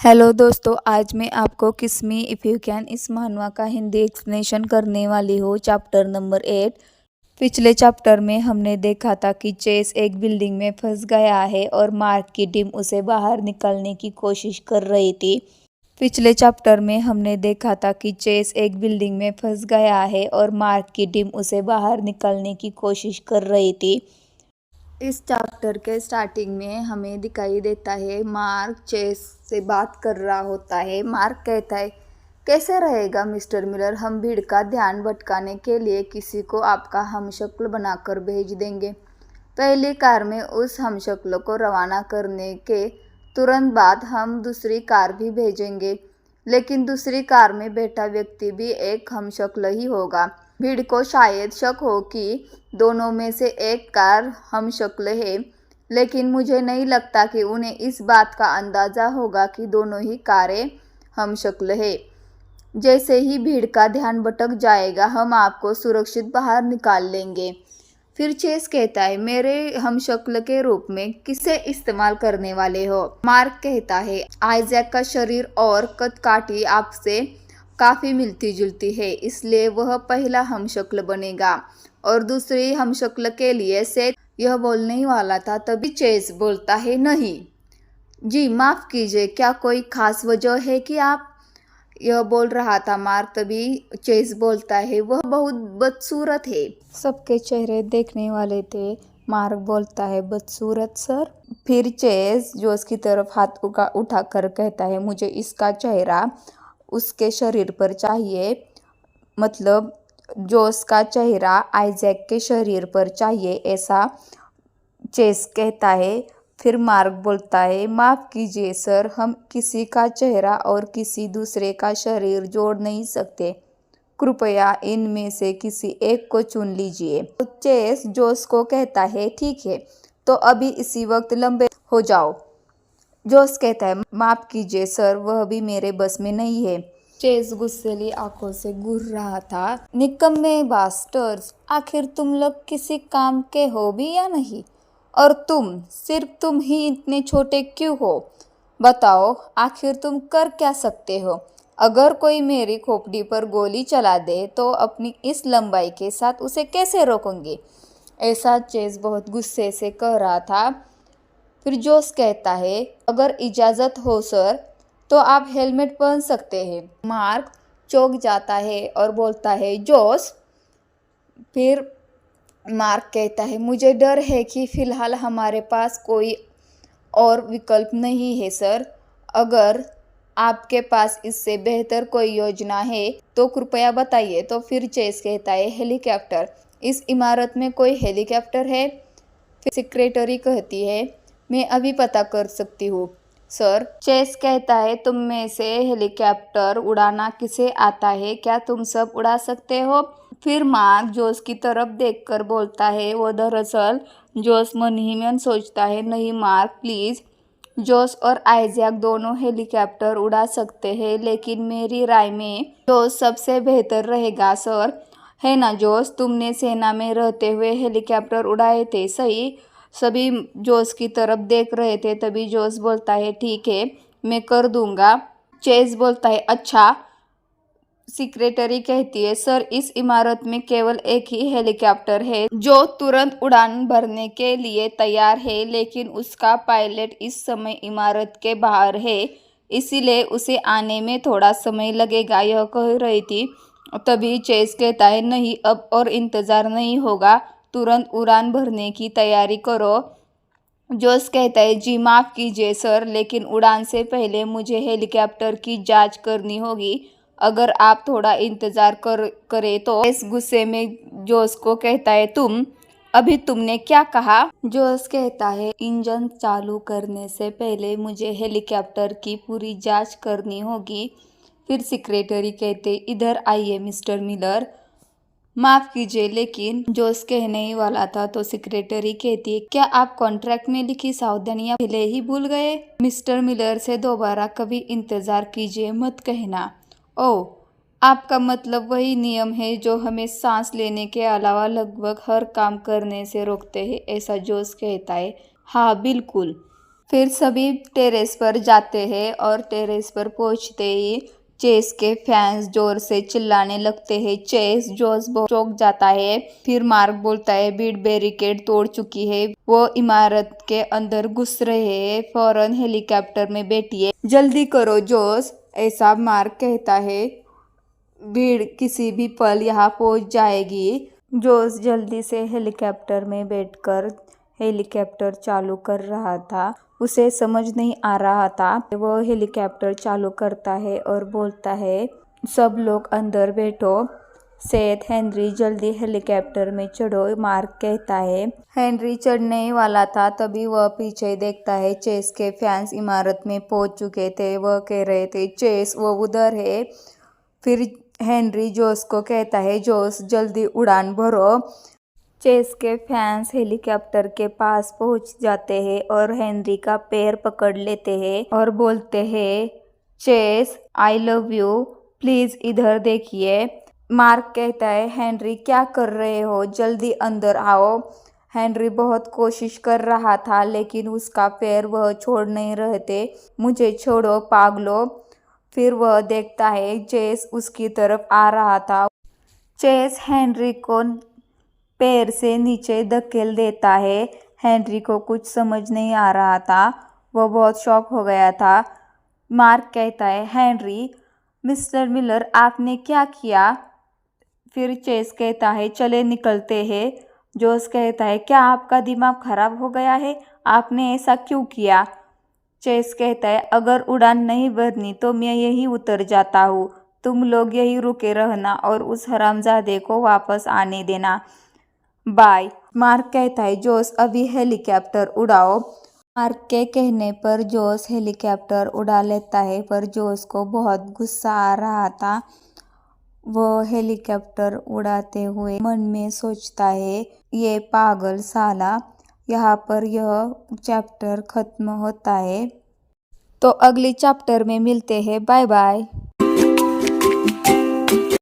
Hello दोस्तों, आज मैं आपको किस मी इफ़ यू कैन इस महानवा का हिंदी एक्सप्लेनेशन करने वाली हूँ। Chapter number 8। पिछले चैप्टर में हमने देखा था कि चेस एक बिल्डिंग में फंस गया है और मार्क की टीम उसे बाहर निकालने की कोशिश कर रही थी। पिछले चैप्टर में हमने देखा था कि चेस एक बिल्डिंग में फंस गया है और मार्क की टीम उसे बाहर निकालने की कोशिश कर रही थी। इस चैप्टर के स्टार्टिंग में हमें दिखाई देता है मार्क चेस से बात कर रहा होता है। मार्क कहता है, कैसे रहेगा मिस्टर मिलर, हम भीड़ का ध्यान भटकाने के लिए किसी को आपका हमशक्ल बनाकर भेज देंगे। पहली कार में उस हमशक्ल को रवाना करने के तुरंत बाद हम दूसरी कार भी भेजेंगे, लेकिन दूसरी कार में बैठा व्यक्ति भी एक हमशक्ल ही होगा। भीड़ को शायद शक हो कि दोनों में से एक कार हमशक्ल है, लेकिन मुझे नहीं लगता कि उन्हें इस बात का अंदाज़ा होगा कि दोनों ही कारें हमशक्ल है। जैसे ही भीड़ का ध्यान भटक जाएगा, हम आपको सुरक्षित बाहर निकाल लेंगे। फिर चेस कहता है, मेरे हमशक्ल के रूप में किसे इस्तेमाल करने वाले हो? मार्क कहता है, आइजैक का शरीर और कदकाठी आपसे काफ़ी मिलती जुलती है, इसलिए वह पहला हमशक्ल बनेगा। और दूसरी हमशक्ल के लिए सेथ यह बोलने ही वाला था, तभी चेस बोलता है, नहीं जी माफ़ कीजिए, क्या कोई खास वजह है कि आप? यह बोल रहा था मार्क, तभी चेस बोलता है, वह बहुत बदसूरत है। सबके चेहरे देखने वाले थे। मार्क बोलता है, बदसूरत सर? फिर चेस जोस की तरफ हाथ उठाकर कहता है, मुझे इसका चेहरा उसके शरीर पर चाहिए, मतलब जोस का चेहरा आइजैक के शरीर पर चाहिए, ऐसा चेस कहता है। फिर मार्क बोलता है, माफ़ कीजिए सर, हम किसी का चेहरा और किसी दूसरे का शरीर जोड़ नहीं सकते, कृपया इनमें से किसी एक को चुन लीजिए। तो चेस जोस को कहता है, ठीक है, तो अभी इसी वक्त लंबे हो जाओ। जोस कहता है, माफ़ कीजिए सर, वह भी मेरे बस में नहीं है। चेस गुस्सेली आंखों से घूर रहा था। निकम्मे बास्टर्स, आखिर तुम लोग किसी काम के हो भी या नहीं? और तुम, सिर्फ तुम ही इतने छोटे क्यों हो? बताओ, आखिर तुम कर क्या सकते हो? अगर कोई मेरी खोपड़ी पर गोली चला दे तो अपनी इस लंबाई के साथ उसे कैसे रोकूंगी? ऐसा चेस बहुत गुस्से से कह रहा था। फिर जोस कहता है, अगर इजाज़त हो सर, तो आप हेलमेट पहन सकते हैं। मार्क चौंक जाता है और बोलता है, जोस? फिर मार्क कहता है, मुझे डर है कि फ़िलहाल हमारे पास कोई और विकल्प नहीं है सर। अगर आपके पास इससे बेहतर कोई योजना है तो कृपया बताइए। तो फिर चेस कहता है, हेलीकॉप्टर? इस इमारत में कोई हेलीकॉप्टर है? फिर सेक्रेटरी कहती है, मैं अभी पता कर सकती हूँ सर। चेस कहता है, तुम में से हेलीकॉप्टर उड़ाना किसे आता है? क्या तुम सब उड़ा सकते हो? फिर मार्क जोस की तरफ देखकर बोलता है, वो दरअसल जोस मन ही मन सोचता है, नहीं मार्क प्लीज़, जोस और आइजैक दोनों हेलीकॉप्टर उड़ा सकते हैं, लेकिन मेरी राय में जोस सबसे बेहतर रहेगा सर। है ना जोस, तुमने सेना में रहते हुए हेलीकॉप्टर उड़ाए थे, सही? सभी जोस की तरफ देख रहे थे। तभी जोस बोलता है, ठीक है, मैं कर दूंगा। चेस बोलता है, अच्छा। सेक्रेटरी कहती है, सर, इस इमारत में केवल एक ही हेलीकॉप्टर है जो तुरंत उड़ान भरने के लिए तैयार है, लेकिन उसका पायलट इस समय इमारत के बाहर है, इसीलिए उसे आने में थोड़ा समय लगेगा। यह कह रही थी। तभी चेस कहता है, नहीं, अब और इंतज़ार नहीं होगा, तुरंत उड़ान भरने की तैयारी करो। जोस कहता है, जी माफ़ कीजिए सर, लेकिन उड़ान से पहले मुझे हेलीकॉप्टर की जांच करनी होगी। अगर आप थोड़ा इंतज़ार करें तो। इस गुस्से में जोस को कहता है, अभी तुमने क्या कहा? जोस कहता है, इंजन चालू करने से पहले मुझे हेलीकॉप्टर की पूरी जांच करनी होगी। फिर सेक्रेटरी कहते, इधर आइए मिस्टर मिलर। माफ़ कीजिए, लेकिन जोस कहने ही वाला था तो सेक्रेटरी कहती है, क्या आप कॉन्ट्रैक्ट में लिखी सावधानियां पहले ही भूल गए? मिस्टर मिलर से दोबारा कभी इंतज़ार कीजिए मत कहना। ओह, आपका मतलब वही नियम है जो हमें सांस लेने के अलावा लगभग हर काम करने से रोकते हैं, ऐसा जोस कहता है। हाँ बिल्कुल। फिर सभी टेरेस पर जाते हैं और टेरेस पर पहुंचते ही चेस के फैंस जोर से चिल्लाने लगते हैं। चेस जोश बहुत चौंक जाता है। फिर मार्क बोलता है भीड़ बैरिकेड तोड़ चुकी है, वो इमारत के अंदर घुस रहे हैं, फौरन हेलीकॉप्टर में बैठिए, जल्दी करो जोश, ऐसा मार्क कहता है। भीड़ किसी भी पल यहाँ पहुंच जाएगी। जोश जल्दी से हेलीकॉप्टर में बैठकर हेलीकॉप्टर चालू कर रहा था। उसे समझ नहीं आ रहा था। वो हेलीकॉप्टर चालू करता है और बोलता है सब लोग अंदर बैठो। सेठ हेनरी जल्दी हेलीकॉप्टर में चढ़ो, मार्क कहता है। हेनरी चढ़ने वाला था तभी वह पीछे देखता है चेस के फैंस इमारत में पहुंच चुके थे। वह कह रहे थे चेस वो उधर है। फिर हेनरी जोश को कहता है जोश जल्दी उड़ान भरो। चेस के फैंस हेलीकॉप्टर के पास पहुंच जाते हैं और हेनरी का पैर पकड़ लेते हैं और बोलते हैं चेस आई लव यू, प्लीज इधर देखिए। मार्क कहता है हेनरी क्या कर रहे हो, जल्दी अंदर आओ। हेनरी बहुत कोशिश कर रहा था लेकिन उसका पैर वह छोड़ नहीं रहे थे। मुझे छोड़ो पागलो। फिर वह देखता है चेस उसकी तरफ आ रहा था। चेस हेनरी को पैर से नीचे धकेल देता है। हेनरी को कुछ समझ नहीं आ रहा था, वह बहुत शॉक हो गया था। मार्क कहता है हेनरी, मिस्टर मिलर आपने क्या किया। फिर चेस कहता है चले निकलते हैं। जोश कहता है क्या आपका दिमाग खराब हो गया है, आपने ऐसा क्यों किया। चेस कहता है अगर उड़ान नहीं भरनी तो मैं यहीं उतर जाता हूँ, तुम लोग यहीं रुके रहना और उस हरामजादे को वापस आने देना, बाय। मार्क कहता है जोश अभी हेलीकॉप्टर उड़ाओ। मार्क के कहने पर जोश हेलीकॉप्टर उड़ा लेता है, पर जोश को बहुत गुस्सा आ रहा था। वो हेलीकॉप्टर उड़ाते हुए मन में सोचता है ये पागल साला। यहाँ पर यह चैप्टर खत्म होता है। तो अगली चैप्टर में मिलते हैं, बाय बाय।